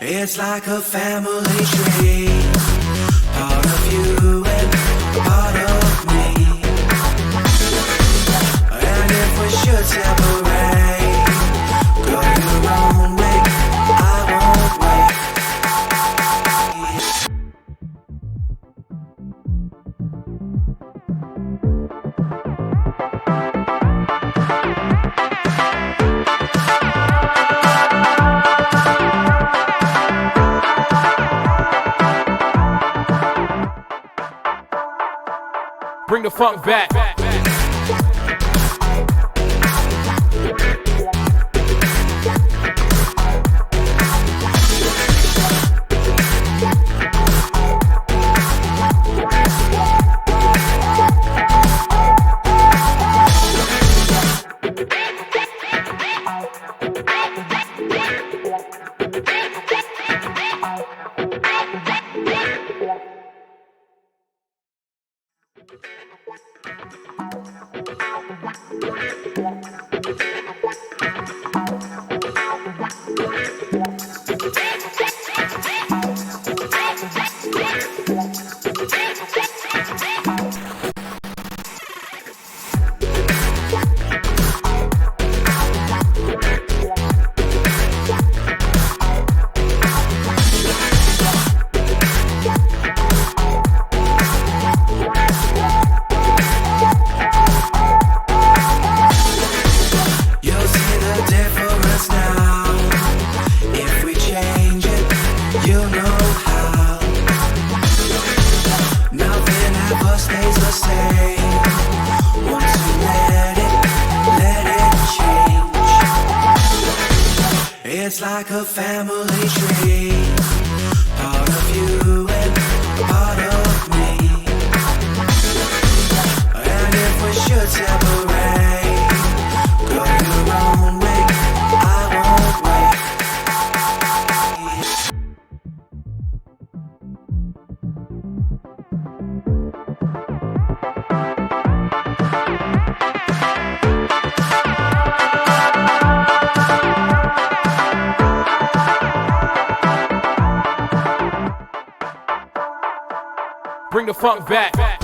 It's like a family tree, part of you and part of me. And if we should separate, go your own way, I won't wait. Bring the funk back. It's like a family tree, part of you and part of me. And if we should separate, go your own way, I won't wait. Bring the funk back.